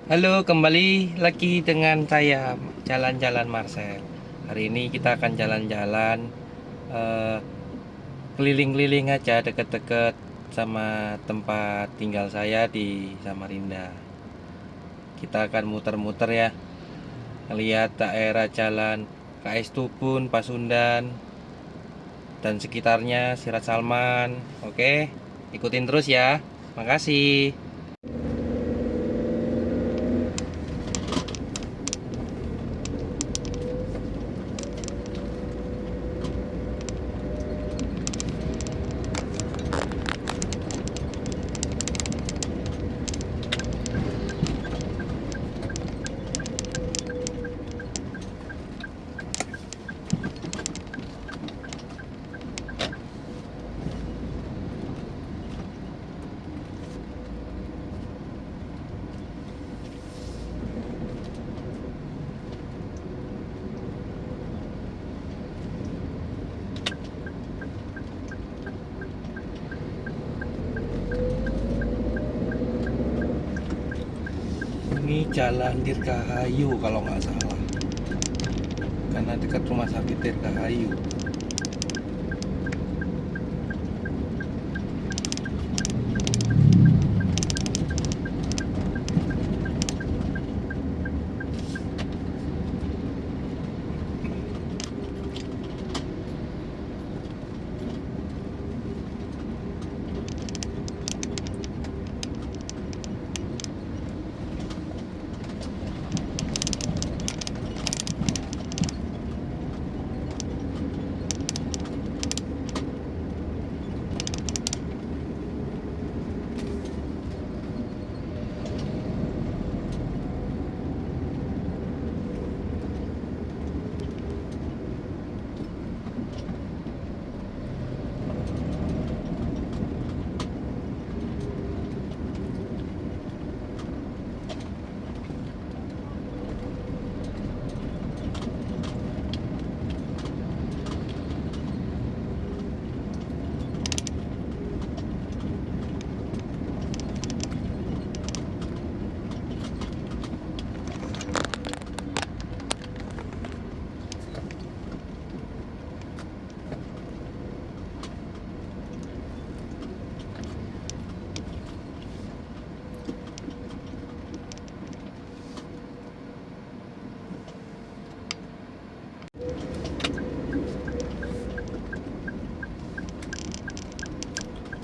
Halo, kembali lagi dengan saya Jalan-Jalan Marcel. Hari ini kita akan jalan-jalan eh, keliling-keliling aja deket-deket sama tempat tinggal saya di Samarinda. Kita akan muter-muter ya, lihat daerah jalan KS Tubun, Pasundan, dan sekitarnya Sirat Salman. Oke, ikutin terus ya. Makasih. Ini Jalan Dirgahayu kalau nggak salah, karena dekat rumah sakit Dirgahayu.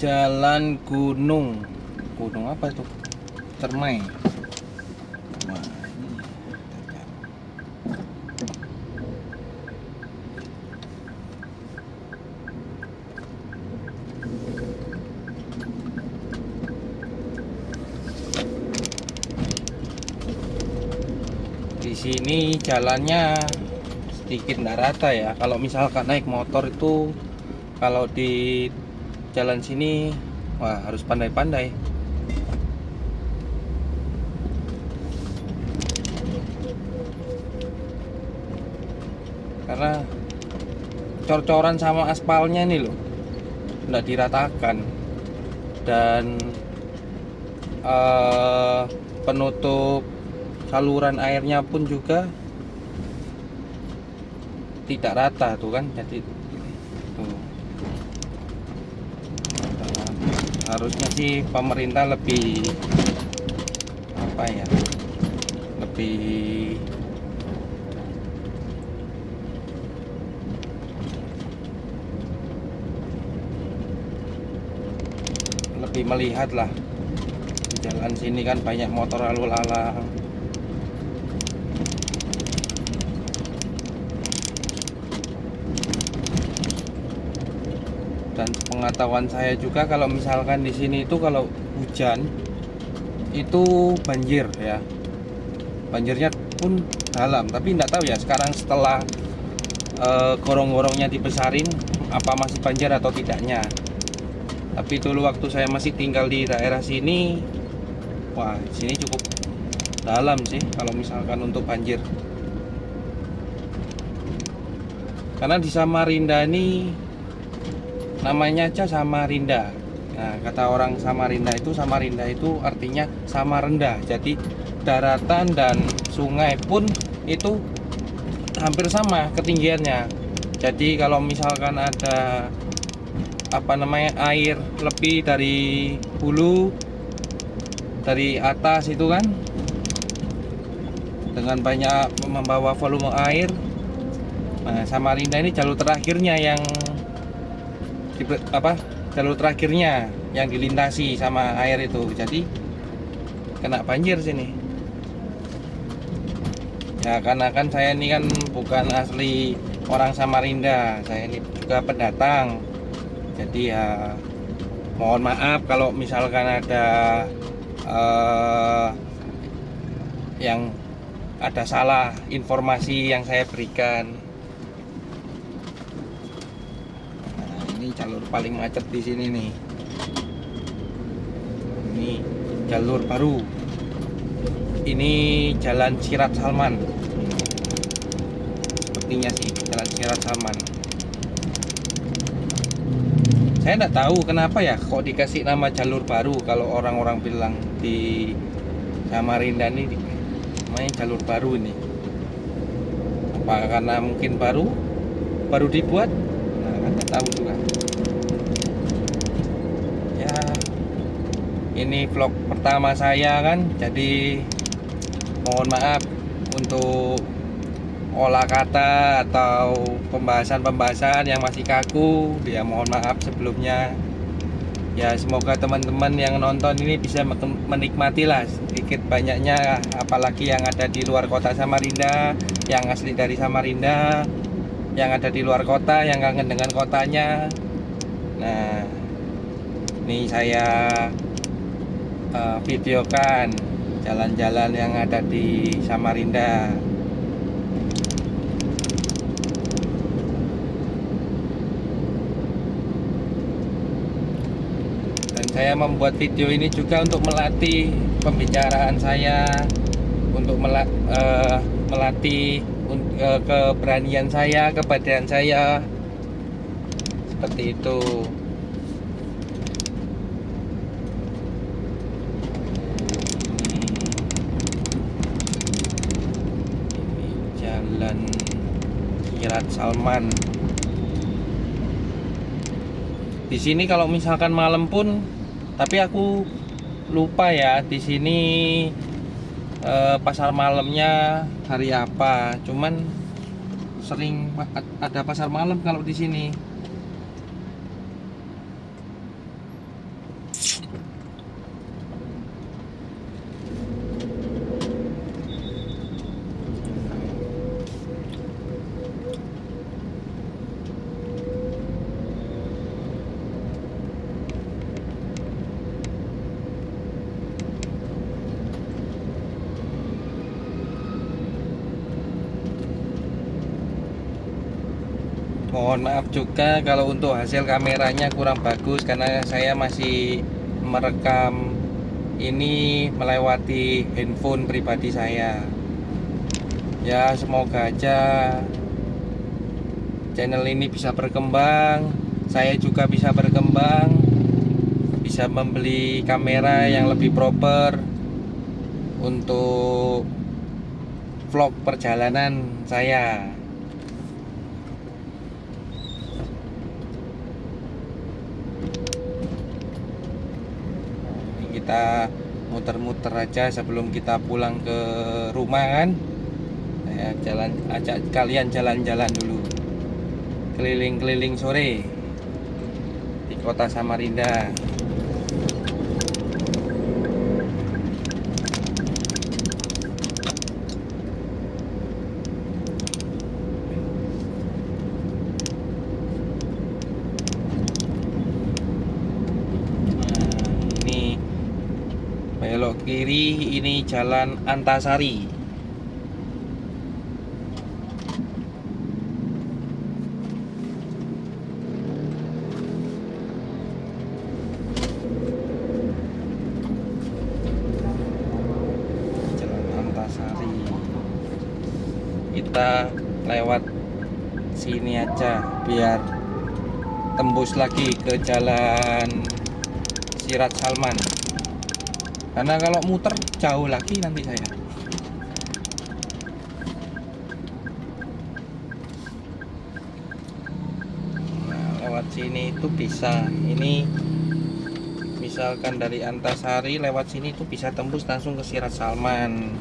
Jalan Gunung. Gunung apa itu? Cermai. Wah, ini di sini jalannya sedikit nggak rata ya. Kalau misalkan naik motor itu, kalau di jalan sini, wah harus pandai-pandai. Karena cor-coran sama aspalnya nih loh, nggak diratakan. Dan eh, penutup saluran airnya pun juga tidak rata tuh kan, jadi tuh. Harusnya sih pemerintah lebih apa ya, lebih lebih melihat lah. Di jalan sini kan banyak motor lalu lalang. Dan pengetahuan saya juga, kalau misalkan di sini itu kalau hujan itu banjir ya, banjirnya pun dalam. Tapi nggak tahu ya sekarang setelah gorong-gorongnya dibesarin, apa masih banjir atau tidaknya. Tapi dulu waktu saya masih tinggal di daerah sini, wah sini cukup dalam sih kalau misalkan untuk banjir. Karena di Samarinda ini namanya aja Samarinda. Nah, kata orang Samarinda itu artinya sama rendah. Jadi daratan dan sungai pun itu hampir sama ketinggiannya. Jadi kalau misalkan ada air lebih dari hulu, dari atas itu kan, dengan banyak membawa volume air. Nah, Samarinda ini jalur terakhirnya yang dilintasi sama air itu, jadi kena banjir sini. Ya karena kan saya ini kan bukan asli orang Samarinda, saya ini juga pendatang. Jadi ya mohon maaf kalau misalkan ada yang ada salah informasi yang saya berikan. Nah, ini jalur paling macet di sini nih. Ini jalur baru. Ini Jalan Sirat Salman. Sepertinya sih Jalan Sirat Salman. Saya tidak tahu kenapa ya kok dikasih nama jalur baru. Kalau orang-orang bilang di Samarinda ini namanya jalur baru ini. Apa karena mungkin baru dibuat? Nah, tidak tahu juga. Ya, ini vlog pertama saya kan, jadi mohon maaf untuk olah kata atau pembahasan yang masih kaku. Ya mohon maaf sebelumnya. Ya semoga teman-teman yang nonton ini bisa menikmati lah sedikit banyaknya, apalagi yang ada di luar kota Samarinda, yang asli dari Samarinda, yang ada di luar kota, yang kangen dengan kotanya. Nah, ini saya videokan jalan-jalan yang ada di Samarinda. Dan saya membuat video ini juga untuk melatih pembicaraan saya, untuk melatih keberanian saya, kepedean saya, seperti itu. Jalan Sirat Salman. Di sini kalau misalkan malam pun, tapi aku lupa ya di sini pasar malamnya hari apa. Cuman sering ada pasar malam kalau di sini. Mohon maaf juga kalau untuk hasil kameranya kurang bagus, karena saya masih merekam ini melewati handphone pribadi saya. Ya semoga aja channel ini bisa berkembang, saya juga bisa berkembang, bisa membeli kamera yang lebih proper untuk vlog perjalanan saya. Kita muter-muter aja sebelum kita pulang ke rumah kan. Saya ajak kalian jalan-jalan dulu, keliling-keliling sore di kota Samarinda. Belok kiri, ini Jalan Antasari. Jalan Antasari. Kita lewat sini aja biar tembus lagi ke Jalan Sirat Salman. karena kalau muter jauh lagi nanti saya. Nah, lewat sini itu bisa, ini misalkan dari Antasari lewat sini itu bisa tembus langsung ke Sirat Salman.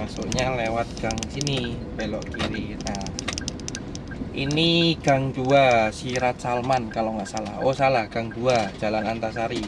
Masuknya lewat gang sini, belok kiri. Nah, ini gang 2 Sirat Salman kalau nggak salah. Oh salah, gang 2 Jalan Antasari.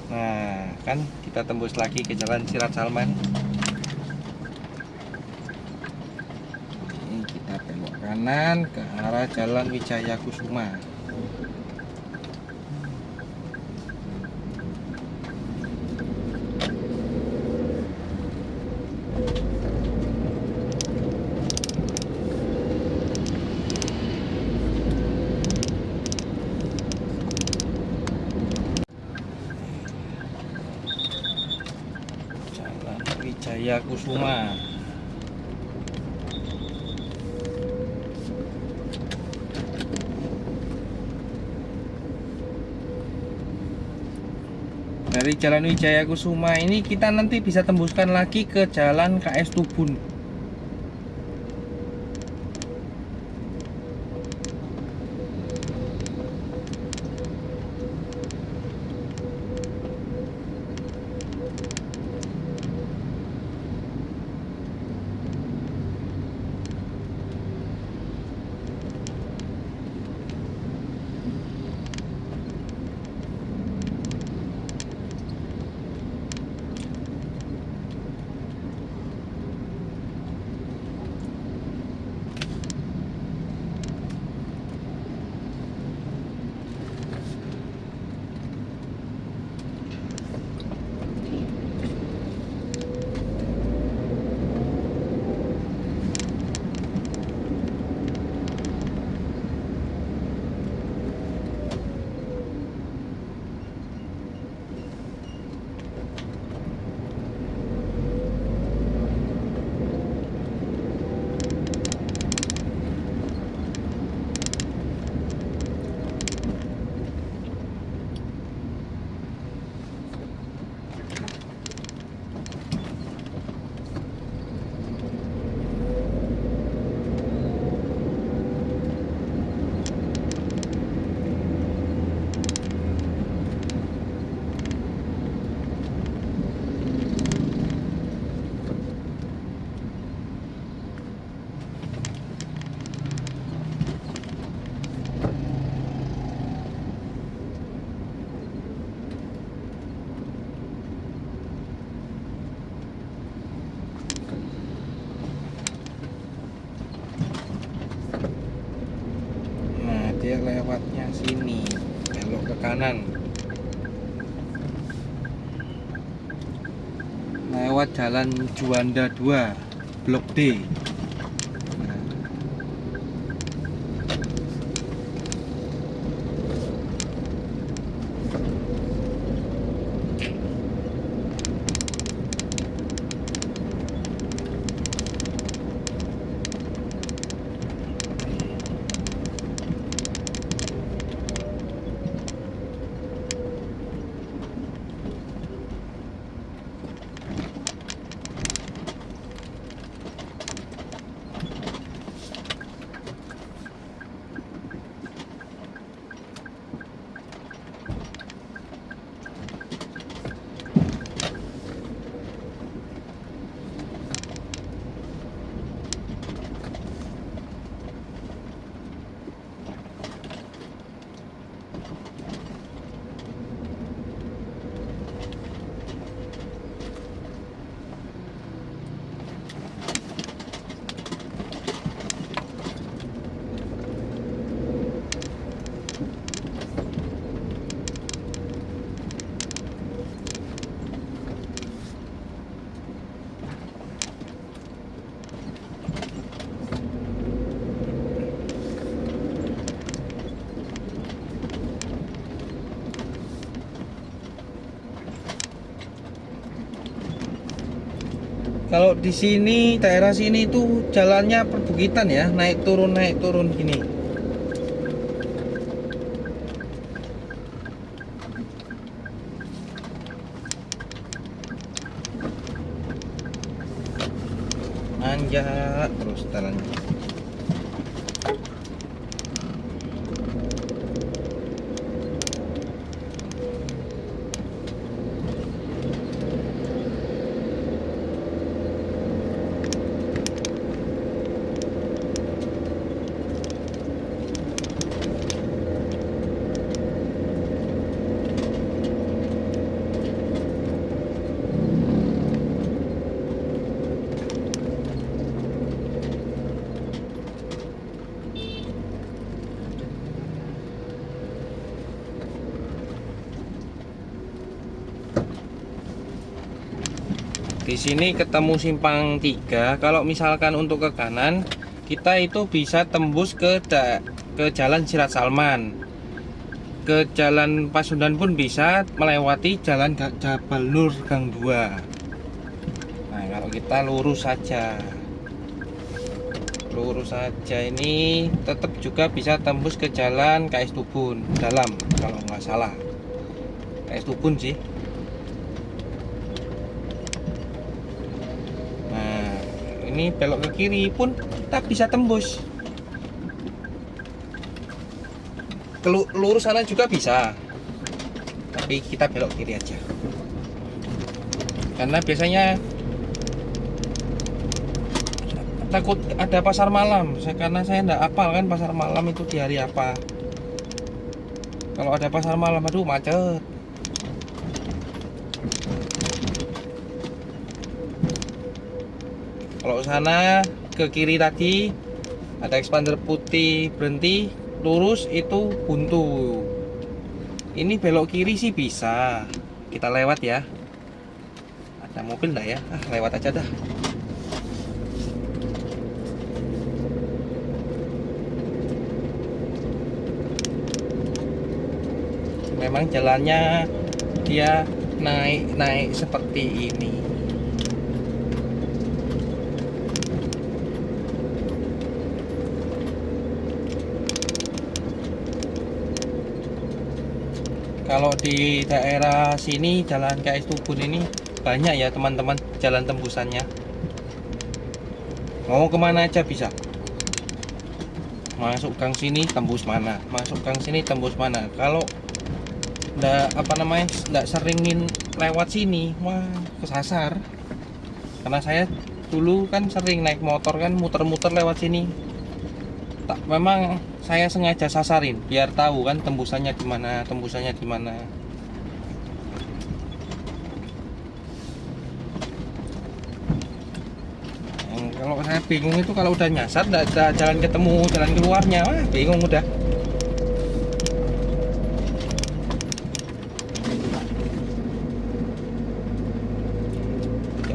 Nah, kan kita tembus lagi ke Jalan Sirat Salman. Ini kita belok kanan ke arah Jalan Wijaya Kusuma. Jalan Wijaya Kusuma. Dari Jalan Wijaya Kusuma ini kita nanti bisa tembuskan lagi ke Jalan KS Tubun. Dia lewatnya sini, belok ke kanan, lewat lewat jalan Juanda 2 Blok D. Kalau di sini, daerah sini itu jalannya perbukitan ya, naik turun gini. Nanjak terus jalannya. Di sini ketemu simpang 3. Kalau misalkan untuk ke kanan, kita itu bisa tembus ke jalan Sirat Salman. Ke jalan Pasundan pun bisa melewati jalan Jabal Nur Gang 2. Nah, kalau kita lurus saja. Lurus saja ini tetap juga bisa tembus ke jalan KS Tubun dalam kalau nggak salah. KS Tubun sih. Ini belok ke kiri pun kita bisa tembus, lurus sana juga bisa, tapi kita belok kiri aja karena biasanya takut ada pasar malam. Karena saya enggak hafal kan pasar malam itu di hari apa. Kalau ada pasar malam, aduh macet. Kalau sana ke kiri tadi ada expander putih, berhenti lurus itu buntu. Ini belok kiri sih bisa, kita lewat ya. Ada mobil enggak ya? Lewat aja dah. Memang jalannya dia naik seperti ini. Kalau di daerah sini jalan KS Tubun ini banyak ya teman-teman jalan tembusannya. Mau kemana aja bisa. Masuk gang sini tembus mana, masuk gang sini tembus mana. Kalau nggak seringin lewat sini, wah kesasar. Karena saya dulu kan sering naik motor kan muter-muter lewat sini. Memang saya sengaja sasarin biar tahu kan tembusannya di mana. Kalau saya bingung itu kalau udah nyasar nggak ada jalan ketemu jalan keluarnya, wah bingung udah.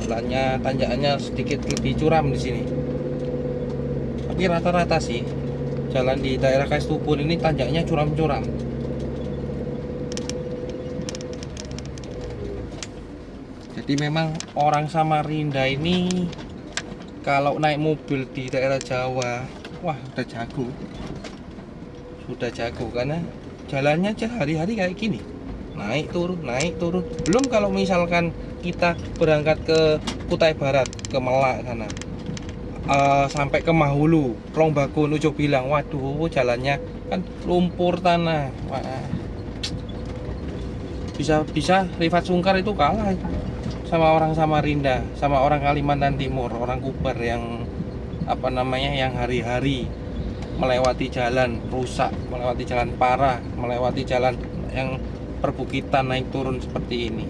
Jalan tanjakannya sedikit lebih curam di sini. Tapi rata-rata sih jalan di daerah Kaistupun ini tanjaknya curam-curam. Jadi memang orang Samarinda ini kalau naik mobil di daerah Jawa, wah sudah jago karena jalannya aja hari-hari kayak gini, naik turun. Belum kalau misalkan kita berangkat ke Kutai Barat, ke Melak sana, sampai ke Mahulu, Rongbagun, Ujo Bilang, waduh jalannya kan lumpur tanah. Wah, bisa Rifat Sungkar itu kalah sama orang Samarinda, sama orang Kalimantan Timur, orang Kubar yang yang hari-hari melewati jalan rusak, melewati jalan parah, melewati jalan yang perbukitan naik turun seperti ini.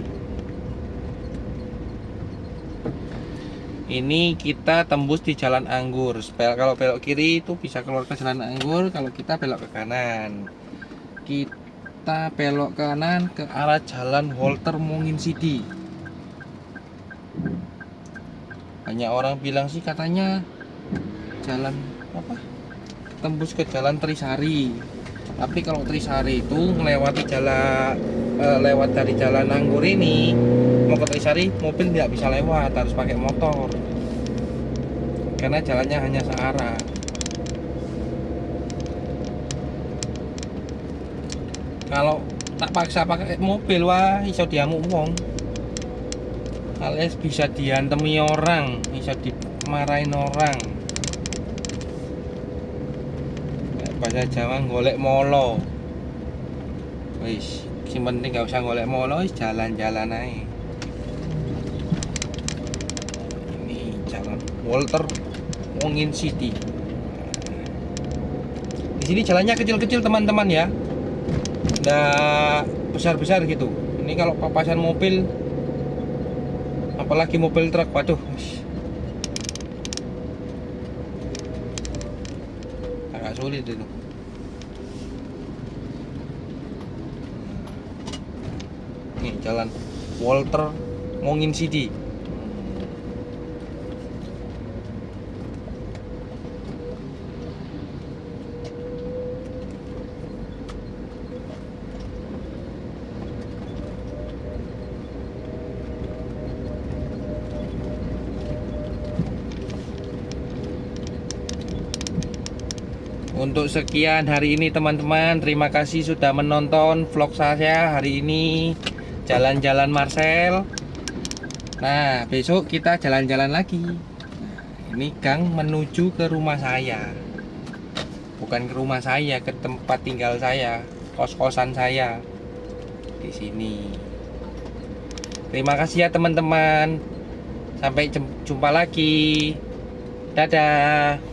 Ini kita tembus di Jalan Anggur. Kalau belok kiri itu bisa keluar ke Jalan Anggur, kalau kita belok ke kanan. Kita belok kanan ke arah Jalan Walter Mungin Sidi. Banyak orang bilang sih katanya jalan tembus ke Jalan Trisari. Tapi kalau Trisari itu melewati lewat dari Jalan Anggur ini mau ke Trisari, mobil tidak bisa lewat, harus pakai motor karena jalannya hanya searah. Kalau tak paksa pakai mobil, wah iso diamuk wong, alias bisa diantemi orang, bisa dimarahin orang. Bahasa Jawa golek molo. Wis, sing penting gak usah golek molo, wis jalan-jalan aja. Ini Jalan Walter Mungin City. Di sini jalannya kecil-kecil teman-teman ya, nggak besar-besar gitu. Ini kalau papasan mobil, apalagi mobil truk, waduh, agak sulit itu. Nih Jalan Walter Mungin City. Untuk sekian hari ini teman-teman, terima kasih sudah menonton vlog saya hari ini jalan-jalan Marcel. Nah, besok kita jalan-jalan lagi. Nah, ini gang menuju ke rumah saya. Bukan ke rumah saya, ke tempat tinggal saya, kos-kosan saya di sini. Terima kasih ya teman-teman. Sampai jumpa lagi. Dadah.